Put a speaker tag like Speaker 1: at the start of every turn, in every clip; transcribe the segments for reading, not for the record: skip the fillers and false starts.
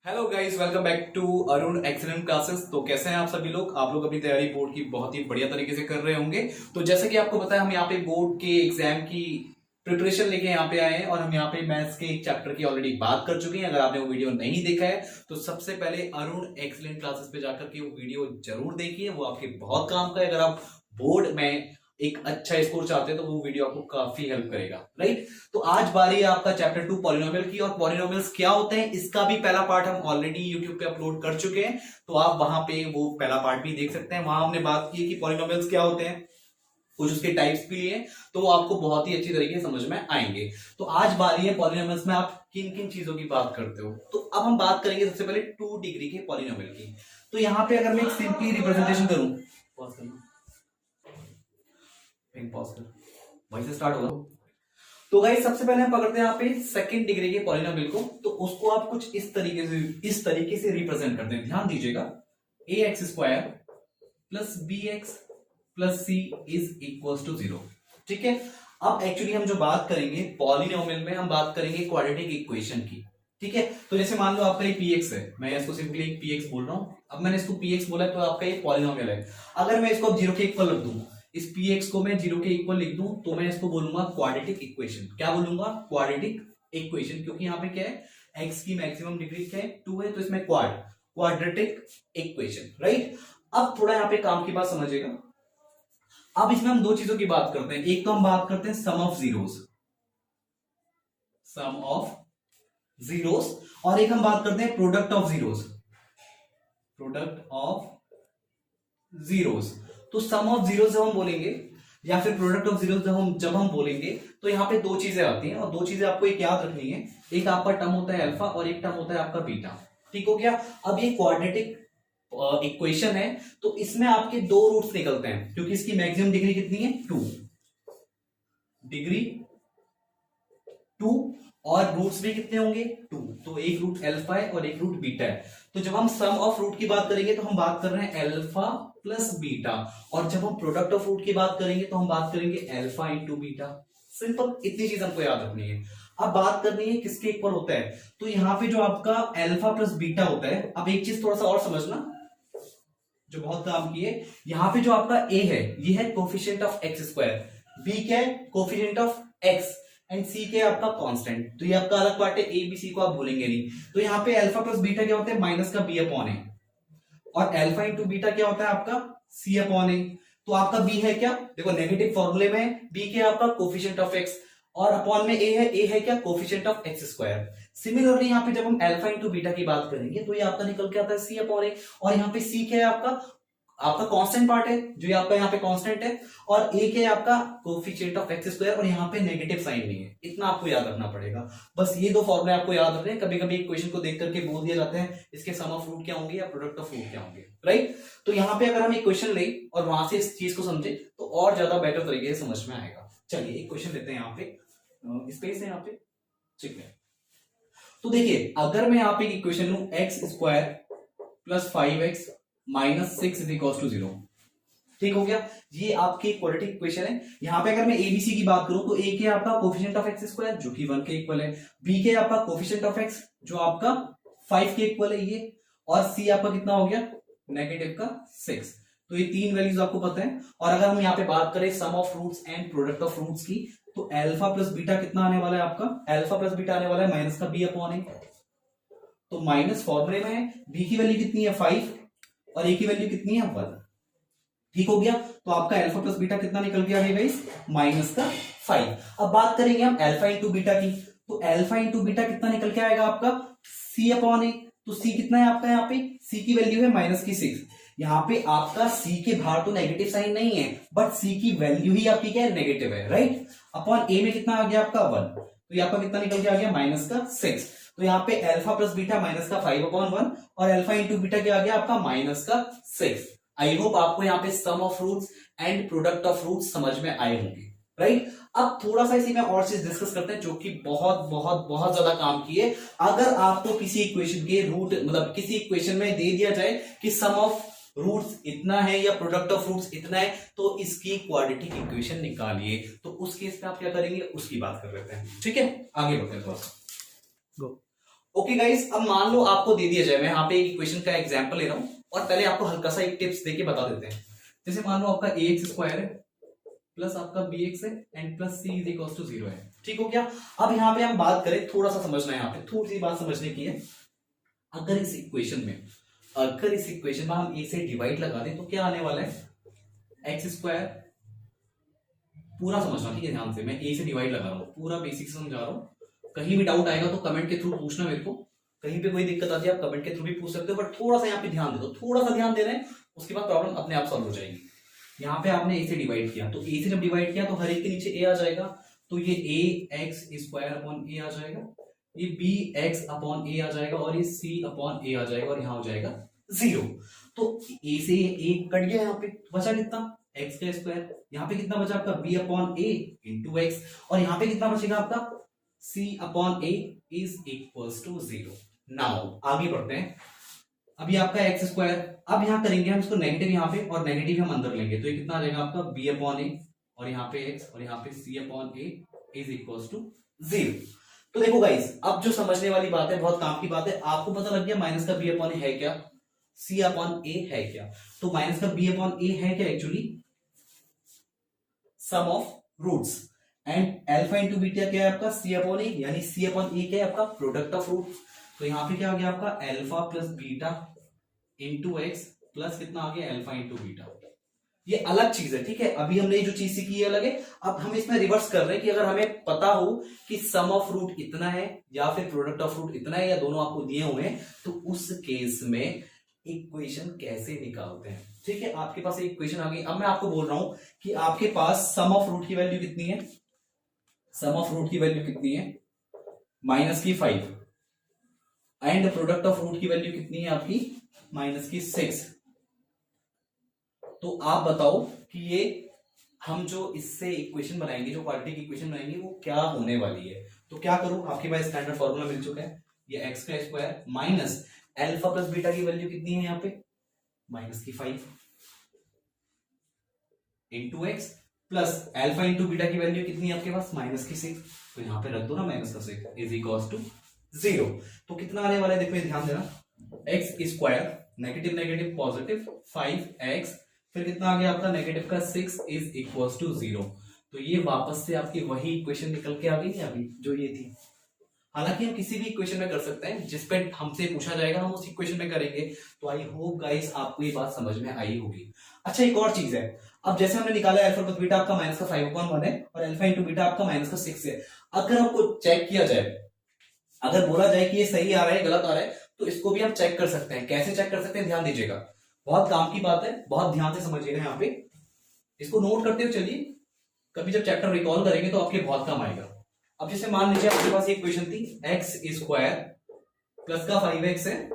Speaker 1: Hello guys, welcome back to Arun excellent classes. तो कैसे हैं आप सभी लोग? आप लोग अपनी तैयारी बोर्ड की बहुत ही बढ़िया तरीके से कर रहे होंगे। तो जैसे कि आपको पता है, हम यहाँ पे बोर्ड के एग्जाम की प्रिपरेशन लेके यहाँ पे आए हैं और हम यहाँ पे मैथ्स के एक चैप्टर की ऑलरेडी बात कर चुके हैं। अगर आपने वो वीडियो नहीं देखा है तो सबसे पहले अरुण एक्सीलेंट क्लासेस पे जाकर के वो वीडियो जरूर देखिए, वो आपके बहुत काम का है। अगर आप बोर्ड में एक अच्छा स्कोर चाहते हैं तो वो वीडियो आपको काफी हेल्प करेगा, राइट। तो आज बारी है आपका चैप्टर 2 पॉलिनोमियल की, और पॉलिनोमियल्स क्या होते हैं इसका भी पहला पार्ट हम ऑलरेडी यूट्यूब पे अपलोड कर चुके हैं। तो आप वहां पे वो पहला पार्ट भी देख सकते हैं। वहां हमने बात की कि पॉलिनोमियल्स क्या होते हैं, कुछ उसके टाइप्स भी लिए, तो वो आपको बहुत ही अच्छी तरीके से समझ में आएंगे। तो आज बारी है पॉलिनोमियल्स में आप किन किन चीजों की बात करते हो। तो अब हम बात करेंगे सबसे पहले 2 डिग्री के पॉलिनोमियल की। तो यहाँ पे अगर मैं एक सिंपली रिप्रेजेंटेशन करूं, पॉज करना, पॉज कर, वहीं से स्टार्ट होगा। तो गाइस सबसे पहले हम पकड़ते हैं यहाँ पे सेकंड डिग्री के पॉलिनोमियल को। तो उसको आप कुछ इस तरीके से रिप्रेजेंट करते हैं। ध्यान दीजिएगा, a x square plus b x plus C is equal to 0। ठीक है। अब एक्चुअली हम जो बात करेंगे पॉलिनोमियल में, हम बात करेंगे क्वाड्रेटिक इक्वेशन की। ठीक है। तो जैसे मान लो आपका ये पीएक्स है, मैं इसको सिंपली एक पीएक्स बोल रहा हूं। अब मैंने इसको पीएक्स बोला तो आपका ये पॉलिनोमियल है। अगर मैं इसको 0 के इक्वल रख दूं, इस px को मैं 0 के इक्वल लिख दूं, तो मैं इसको बोलूंगा क्वाड्रेटिक इक्वेशन। क्या बोलूंगा? Quadratic equation. क्योंकि यहाँ पे क्या है, x की मैक्सिमम डिग्री क्या है, 2 है, तो इसमें क्वाड्रेटिक इक्वेशन, राइट। अब थोड़ा यहाँ पे काम की बात समझिएगा। अब इसमें हम दो चीजों की बात करते हैं। एक तो हम बात करते हैं sum of zeros, sum of zeros, और एक हम बात करते हैं product of zeros, product of zeros. तो सम ऑफ जीरो जब हम बोलेंगे या फिर प्रोडक्ट ऑफ जीरो जब हम बोलेंगे, तो यहाँ पे दो चीजें आती हैं, और दो चीजें आपको एक याद रखनी है। एक आपका टर्म होता है अल्फा और एक टर्म होता है आपका बीटा। ठीक हो गया। अब ये क्वाड्रेटिक इक्वेशन है, तो इसमें आपके दो रूट्स निकलते हैं, क्योंकि इसकी मैक्सिमम डिग्री कितनी है, 2 डिग्री 2, और रूट्स भी कितने होंगे, 2। तो एक रूट अल्फा है और एक रूट बीटा है। तो जब हम सम ऑफ रूट की बात करेंगे तो हम बात कर रहे हैं अल्फा प्लस बीटा, और जब हम प्रोडक्ट ऑफ रूट की बात करेंगे तो हम बात करेंगे अल्फा इंटू बीटा। सिंपल, इतनी चीज हमको याद रखनी है। अब बात करनी है किसके इक्वल होता है, तो यहाँ पे जो आपका अल्फा प्लस बीटा होता है। अब एक चीज थोड़ा सा और समझना जो बहुत काम की है, यहाँ पे जो आपका ए है ये है coefficient of x square, B क्या है, coefficient of x, and C के आपका कांस्टेंट। तो ये आपका अलग पार्ट है, ए बी सी को आप भूलेंगे नहीं। तो यहाँ पे अल्फा प्लस बीटा क्या होता है, माइनस का बी अपॉन ए, और अल्फा इंटू बीटा क्या होता है आपका सी अपॉन ए। तो आपका बी है क्या, देखो नेगेटिव फॉर्मूले में बी क्या आपका कोफिशिएंट ऑफ एक्स, और अपॉन में ए है क्या, coefficient of x square. Similarly यहाँ पे जब हम अल्फा इंटू बीटा की बात करेंगे तो ये आपका निकल के आता है सी अपॉन ए, और यहाँ पे सी क्या है आपका कांस्टेंट पार्ट है, जो ये आपका यहाँ पे कांस्टेंट है, और ए के आपका कोफिशिएंट ऑफ एक्स स्क्वायर, और यहाँ पे नेगेटिव साइन नहीं है। इतना आपको याद रखना पड़ेगा। बस ये दो फॉर्मूले आपको याद रखने हैं। कभी कभी इक्वेशन को देख करके बोल दिया जाता है इसके सम ऑफ रूट क्या होंगे या प्रोडक्ट ऑफ रूट क्या होंगे, राइट। तो यहाँ पे अगर हम इक्वेशन ले और वहां से इस चीज को समझे तो और ज्यादा बेटर तरीके से समझ में आएगा। चलिए एक क्वेश्चन लेते हैं, यहाँ पे स्पेस है यहाँ पे, ठीक है। तो देखिए, अगर मैं यहाँ पे इक्वेशन लू x square plus 5x minus 6 is equal to 0, ठीक हो गया। ये आपकी क्वाड्रेटिक इक्वेशन है। यहाँ पे अगर मैं एबीसी की बात करूं तो ए के आपका कोफिशिएंट ऑफ एक्स स्क्वायर जो कि 1 के इक्वल है, बी के आपका कोफिशिएंट ऑफ एक्स जो आपका 5 के इक्वल है ये, और सी आपका कितना हो गया, नेगेटिव का 6। तो ये तीन वैल्यूज आपको पता है। और अगर हम यहाँ पे बात करें sum of roots and product of roots की, तो अल्फा प्लस बीटा कितना आने वाला है आपका, अल्फा प्लस बीटा आने वाला है माइनस का बी अपॉन ए। तो माइनस फॉर्मूले में है, बी की वैल्यू कितनी है 5 और ए की वैल्यू कितनी है 1, ठीक हो गया। तो आपका अल्फा प्लस बीटा कितना निकल के आ गया गाइस, माइनस का 5। अब बात करेंगे हम अल्फा इंटू बीटा की, तो अल्फा इंटू बीटा कितना निकल के आएगा आपका सी अपॉन ए। तो सी कितना है आपका, यहाँ पे सी की वैल्यू है माइनस की 6। यहाँ पे आपका सी के बाहर तो नेगेटिव साइन नहीं है, बट सी की वैल्यू ही आपकी क्या है, नेगेटिव है, राइट। अपॉन ए में कितना आ गया आपका 1, तो यहाँ पर कितना निकल के आ गया माइनस का 6। तो यहाँ पे अल्फा प्लस बीटा माइनस का 5 अपॉन 1, और अल्फा इंटू बीटा क्या आ गया आपका माइनस का 6। आई होप आपको यहाँ पे sum of roots and product of roots समझ में आए होंगे, राइट। अब थोड़ा सा इसी में और चीज डिस्कस करते हैं जो कि बहुत बहुत बहुत ज्यादा काम की है। अगर आपको किसी इक्वेशन के रूट, मतलब किसी इक्वेशन में दे दिया जाए कि सम ऑफ रूट्स इतना है या प्रोडक्ट ऑफ रूट्स इतना है, तो इसकी क्वाड्रेटिक इक्वेशन निकालिए। तो उस केस में आप क्या करेंगे उसकी बात कर लेते हैं, ठीक है। आगे बढ़ते हैं थोड़ा सा, गो। ओके गाइस, अब मान लो आपको दे दिया जाए, मैं यहाँ पे एक इक्वेशन का एग्जांपल ले रहा हूँ और पहले आपको हल्का सा एक टिप्स देके बता देते हैं। जैसे मान लो आपका ए एक्स स्क्वायर है प्लस आपका बी एक्स है and plus C is equal to 0 है, ठीक हो गया। अब यहाँ पे हम बात करें, थोड़ा सा समझना है, यहाँ पे थोड़ी सी बात समझने की है। अगर इस इक्वेशन में हम ए से डिवाइड लगा दें तो क्या आने वाला है, एक्स स्क्वायर, पूरा समझना ठीक है ध्यान से, मैं ए से डिवाइड लगा रहा हूँ, पूरा बेसिक समझा रहा हूँ। कहीं भी डाउट आएगा तो कमेंट के थ्रू पूछना मेरे को, कहीं पे कोई दिक्कत आती है आप कमेंट के थ्रू भी पूछ सकते हो, बट थोड़ा सा यहाँ पे ध्यान दे दो, थोड़ा सा ध्यान दे रहे हैं, उसके बाद प्रॉब्लम अपने आप सॉल्व हो जाएगी। यहाँ पे आपने ए से डिवाइड किया, तो ए से जब डिवाइड किया तो हर एक के नीचे ए आ जाएगा, तो ये ए एक्स स्क्वायर अपॉन ए आ जाएगा, ये बी एक्स अपॉन ए आ जाएगा और ये सी अपॉन ए आ जाएगा और यहाँ हो जाएगा 0। तो ए से ए कट गया, यहाँ पे बचा कितना, एक्स का स्क्वायर, यहाँ पे कितना बचा आपका B upon A into x, और यहाँ पे कितना बचेगा आपका c upon A is equals to 0। Now आगे बढ़ते हैं, अभी आपका एक्स स्क्वायर, अब यहाँ करेंगे हम इसको नेगेटिव यहाँ पे और नेगेटिव हम अंदर लेंगे, तो ये कितना आ जाएगा आपका b अपॉन ए और यहाँ पे x और यहाँ पे c upon A is equals to 0। तो देखो गाइस, अब जो समझने वाली बात है, बहुत काम की बात है, आपको पता लग गया माइनस का b अपॉन ए है क्या, c अपॉन ए है क्या। तो माइनस का b अपॉन ए है क्या, actually sum of roots, and alpha into beta क्या है आपका c अपॉन ए, यानी c अपॉन ए क्या है आपका प्रोडक्ट ऑफ रूट। तो यहाँ पे क्या आ गया आपका alpha plus beta into x plus कितना आ गया अल्फा इंटू बीटा। ये अलग चीज है, ठीक है, अभी हमने जो चीज सीखी है अलग है। अब हम इसमें रिवर्स कर रहे हैं कि अगर हमें पता हो कि सम ऑफ रूट इतना है या फिर प्रोडक्ट ऑफ रूट इतना है या दोनों आपको दिए हुए हैं, तो उस केस में इक्वेशन कैसे निकालते हैं। ठीक है, आपके पास एक इक्वेशन आ गई। अब मैं आपको बोल रहा हूं कि आपके पास सम ऑफ रूट की वैल्यू कितनी है, सम ऑफ रूट की वैल्यू कितनी है माइनस की 5, एंड प्रोडक्ट ऑफ रूट की वैल्यू कितनी है आपकी माइनस की 6। तो आप बताओ कि ये हम जो इससे इक्वेशन बनाएंगे, जो क्वाड्रेटिक इक्वेशन बनाएंगे, वो क्या होने वाली है। तो क्या करूं, आपके पास स्टैंडर्ड फॉर्मूला मिल चुका है, ये एक्स का square minus alpha plus beta की वैल्यू कितनी है यहाँ पे माइनस की 5 into x plus alpha into beta की वैल्यू कितनी है आपके पास माइनस की 6, तो यहाँ पे रख दो ना माइनस का 6 इज इक्वल टू 0। तो कितना आने वाला है देखो, ध्यान देना, x square negative negative positive 5x, फिर कितना आ गया आपका नेगेटिव का 6 इज इक्वल टू 0। तो ये वापस से आपकी वही इक्वेशन निकल के आ गई है अभी जो ये थी। हालांकि हम किसी भी इक्वेशन में कर सकते हैं, जिस पे हमसे पूछा जाएगा हम उस इक्वेशन में करेंगे। तो आई होप गाइस आपको ये बात समझ में आई होगी। अच्छा, एक और चीज है, अब जैसे हमने निकाला अल्फा प्लस बीटा आपका माइनस का 5/1 है और अल्फा इंटू बीटा आपका माइनस का 6 है। अगर आपको चेक किया जाए, अगर बोला जाए कि ये सही आ रहा है गलत आ रहा है, तो इसको भी हम चेक कर सकते हैं। कैसे चेक कर सकते हैं, ध्यान दीजिएगा, बहुत काम की बात है, बहुत ध्यान से समझिएगा। यहाँ पे इसको नोट करते हुए चलिए, कभी जब चैप्टर रिकॉल करेंगे तो आपके बहुत काम आएगा। अब जैसे मान लीजिए आपके पास एक इक्वेशन थी, एक्स स्क्वायर प्लस का 5x है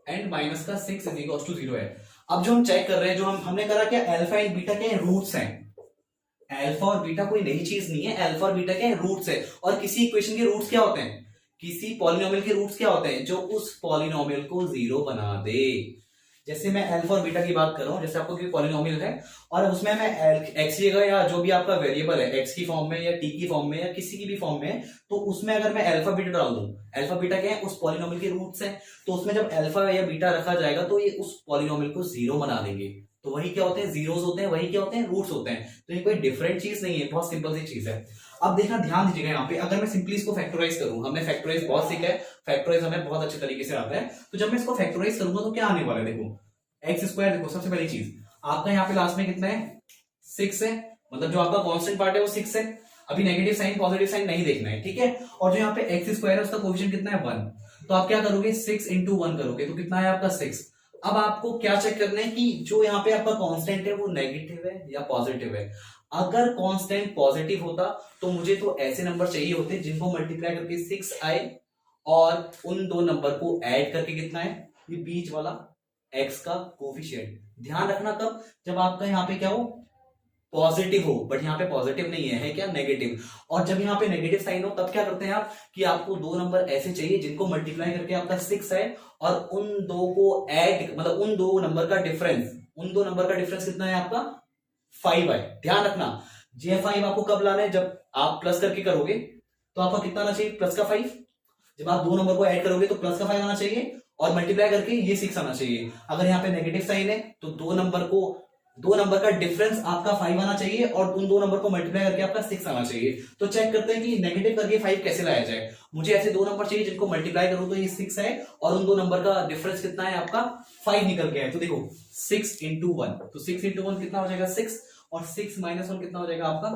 Speaker 1: एंड माइनस का 6 इज इक्वल टू 0 है। अब जो हम चेक कर रहे हैं, जो हमने करा क्या, अल्फा एंड बीटा के रूट्स हैं। अल्फा और बीटा कोई नई चीज नहीं है, अल्फा और बीटा के रूट्स है। और किसी इक्वेशन के रूट्स क्या होते हैं, किसी पॉलिनोमियल के रूट्स क्या होते हैं, जो उस पॉलिनोमियल को 0 बना दे। जैसे मैं अल्फा और बीटा की बात कर रहा हूं, जैसे आपको कोई पॉलिनोमियल है और उसमें मैं एक्स की जगह या जो भी आपका वेरिएबल है एक्स की फॉर्म में या टी की फॉर्म में या किसी की भी फॉर्म में, तो उसमें अगर मैं अल्फा बीटा डाल दूं, अल्फा बीटा क्या है, उस पॉलिनोमियल के रूट्स हैं, तो उसमें जब अल्फा या बीटा रखा जाएगा तो ये उस पॉलिनोमियल को 0 बना देंगे। तो वही क्या होते हैं, जीरोस होते हैं, वही क्या होते हैं, रूट्स होते हैं। तो ये कोई डिफरेंट चीज नहीं है, बहुत सिंपल सी चीज है। अब देखना, ध्यान दीजिएगा यहाँ पे, अगर मैं सिंपली इसको फैक्टराइज करूं, हमने फैक्टराइज बहुत सीखा है, फैक्टराइज हमें बहुत अच्छे तरीके से आता है। तो जब मैं इसको फैक्टराइज करूंगा तो क्या आने वाला है, देखो एक्स स्क्वायर, देखो सबसे पहली चीज आपका यहाँ पे लास्ट में कितना है 6 है, मतलब जो आपका कांस्टेंट पार्ट है वो 6 है। अभी नेगेटिव साइन पॉजिटिव साइन नहीं देखना है, ठीक है। और जो यहाँ पे एक्स स्क्वायर है उसका कोएफिशिएंट कितना है 1, तो आप क्या करोगे 6 इंटू 1 करोगे, तो कितना है आपका 6। अब आपको क्या चेक करना है कि जो यहाँ पे आपका कांस्टेंट है वो नेगेटिव है या पॉजिटिव है। अगर कांस्टेंट पॉजिटिव होता तो मुझे तो ऐसे नंबर चाहिए होते जिनको मल्टीप्लाई करके 6 आए और उन दो नंबर को ऐड करके कितना है, ये बीच वाला x का कोफिशिएंट। ध्यान रखना कब, जब आपका यहाँ पे क्या हो पॉजिटिव हो, बट यहाँ पे पॉजिटिव नहीं है क्या, नेगेटिव। और जब यहाँ पे नेगेटिव साइन हो तब क्या करते हैं आप कि आपको दो नंबर ऐसे चाहिए जिनको मल्टीप्लाई करके आपका 6 है और उन दो को ऐड, मतलब उन दो नंबर का डिफरेंस कितना है आपका 5 है। ध्यान रखना, J5 आपको कब लाना है, जब आप प्लस करके करोगे तो आपका कितना आना चाहिए प्लस का 5, जब आप दो नंबर को ऐड करोगे तो प्लस का 5 आना चाहिए और मल्टीप्लाई करके ये 6 आना चाहिए। अगर यहाँ पे नेगेटिव साइन है तो दो नंबर का डिफरेंस आपका 5 आना चाहिए और उन दो नंबर को मल्टीप्लाई करके आपका 6 आना चाहिए। तो चेक करते हैं कि नेगेटिव करके 5 कैसे लाया जाए। मुझे ऐसे दो नंबर चाहिए जिनको मल्टीप्लाई करूं तो ये 6 है और उन दो नंबर का डिफरेंस कितना है आपका 5 निकल के है। तो देखो 6 इंटू 1, तो 6 इंटू 1 कितना हो जाएगा 6 और 6 माइनस 1 कितना हो जाएगा आपका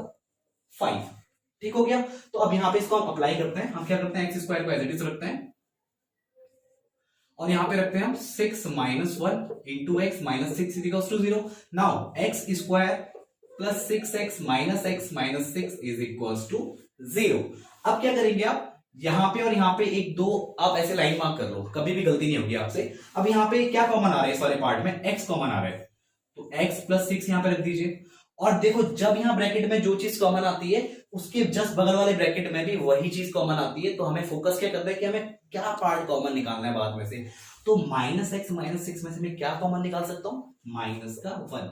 Speaker 1: 5। ठीक हो गया। तो अब यहाँ पे इसको हम अप्लाई करते हैं। हम क्या करते हैं एक्स स्क्वायर को एज इट इज रखते हैं और यहां पे रखते हैं हम 6 minus 1 into x minus 6 is to 0। Now x square plus 6x minus 6 is equal to 0। अब क्या करेंगे आप यहां पे और यहां पे एक दो आप ऐसे लाइन मार्क कर लो, कभी भी गलती नहीं होगी आपसे। अब यहां पे क्या कॉमन आ रहा है इस वाले पार्ट में, x कॉमन आ रहा है, तो x प्लस 6 यहां पे रख दीजिए। और देखो जब यहां ब्रैकेट में जो चीज कॉमन आती है उसके जस्ट बगल वाले ब्रैकेट में भी वही चीज कॉमन आती है। तो हमें फोकस क्या करना है कि हमें क्या पार्ट कॉमन निकालना है बाद में से। तो माइनस एक्स माइनस 6 में से मैं क्या कॉमन निकाल सकता हूं, माइनस का 1।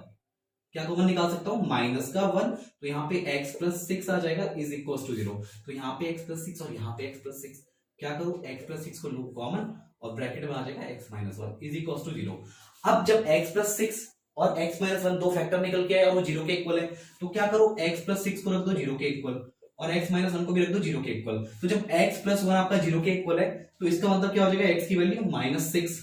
Speaker 1: क्या कॉमन निकाल सकता हूं, माइनस का 1। तो यहाँ पे x प्लस 6 आ जाएगा इज इक्वल टू 0। तो यहाँ पे x प्लस 6 और यहाँ पे x प्लस 6, क्या करूं x प्लस 6 को लूं कॉमन और ब्रैकेट में आ जाएगा x minus 1 is equal to 0। अब जब x प्लस 6 और x माइनस 1 दो फैक्टर निकल के आए और वो 0 के इक्वल है, तो क्या करो x प्लस 6 को रख दो 0 के इक्वल और x माइनस 1 को भी रख दो 0 के इक्वल। तो जब x प्लस 1 आपका 0 के इक्वल है तो इसका मतलब क्या हो जाएगा x की वैल्यू माइनस 6,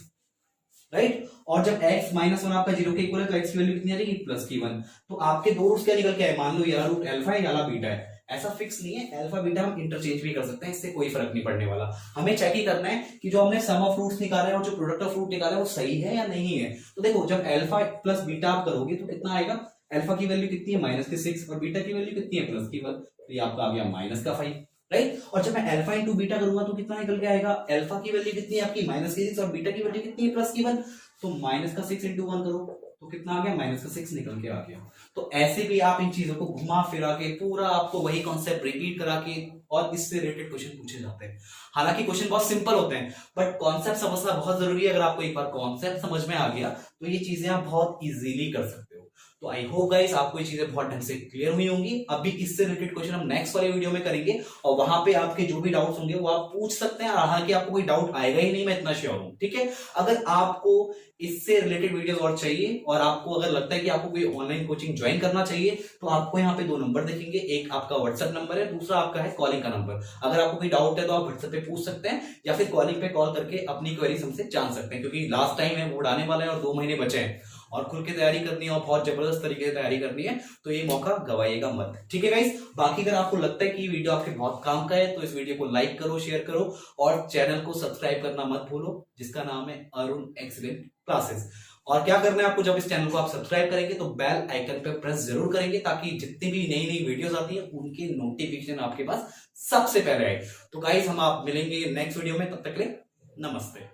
Speaker 1: राइट। और जब x माइनस 1 आपका 0 के इक्वल है तो x की वैल्यू कितनी आ जाएगी प्लस की 1। तो आपके दो रूट्स क्या निकल के आए, मान लो या रूट अल्फा है या बीटा है, ऐसा फिक्स नहीं है। अल्फा बीटा हम इंटरचेंज भी कर सकते हैं, इससे कोई फर्क नहीं पड़ने वाला। हमें चेक ही करना है कि जो हमने सम ऑफ रूट्स निकाला है और जो प्रोडक्ट ऑफ रूट निकाला है वो सही है या नहीं है। तो देखो जब अल्फा प्लस बीटा आप करोगे तो कितना आएगा, अल्फा की वैल्यू कितनी है माइनस की 6 और बीटा की वैल्यू कितनी है प्लस की 1, तो ये आपका आ गया माइनस का 5, राइट। और जब मैं अल्फा इंटू बीटा करूंगा तो कितना निकल के आएगा, अल्फा की वैल्यू कितनी है आपकी माइनस की 6 और बीटा की वैल्यू कितनी है प्लस की 1। तो माइनस का 6 इंटू 1 करो तो कितना आ गया, माइनस का 6 निकल के आ गया। तो ऐसे भी आप इन चीजों को घुमा फिरा के पूरा आपको वही कॉन्सेप्ट रिपीट करा के और इससे रिलेटेड क्वेश्चन पूछे जाते हैं। हालांकि क्वेश्चन बहुत सिंपल होते हैं बट कॉन्सेप्ट समझना बहुत जरूरी है। अगर आपको एक बार कॉन्सेप्ट समझ में आ गया तो ये चीजें आप बहुत इजीली कर सकते हो। तो आई होप गाइस आपको ये चीजें बहुत ढंग से क्लियर हुई होंगी। अभी इससे रिलेटेड क्वेश्चन हम नेक्स्ट वाले वीडियो में करेंगे और वहां पे आपके जो भी डाउट्स होंगे वो आप पूछ सकते हैं। हालांकि आपको कोई डाउट आएगा ही नहीं, मैं इतना श्योर हूं, ठीक है। अगर आपको इससे रिलेटेड वीडियोस और चाहिए और आपको अगर लगता है कि आपको कोई ऑनलाइन कोचिंग ज्वाइन करना चाहिए तो आपको यहाँ पे दो नंबर दिखेंगे, एक आपका व्हाट्सएप नंबर है, दूसरा आपका है कॉलिंग का नंबर। अगर आपको कोई डाउट है तो आप व्हाट्सएप पे पूछ सकते हैं या फिर कॉलिंग पे कॉल करके अपनी क्वेरीज हमसे जान सकते हैं, क्योंकि लास्ट टाइम है बोर्ड आने वाला है और 2 महीने बचे हैं और खुल के तैयारी करनी है और बहुत जबरदस्त तरीके से तैयारी करनी है। तो ये मौका गवाइएगा मत, ठीक है गाइस। बाकी अगर आपको लगता है कि ये वीडियो आपके बहुत काम का है तो इस वीडियो को लाइक करो, शेयर करो और चैनल को सब्सक्राइब करना मत भूलो, जिसका नाम है अरुण एक्सीलेंट क्लासेस। और क्या करना है आपको, जब इस चैनल को आप सब्सक्राइब करेंगे तो बेल आइकन पे प्रेस जरूर करेंगे ताकि जितनी भी नई नई वीडियोस आती है उनके नोटिफिकेशन आपके पास सबसे पहले आए। तो गाइस हम आप मिलेंगे नेक्स्ट वीडियो में, तब तक के लिए नमस्ते।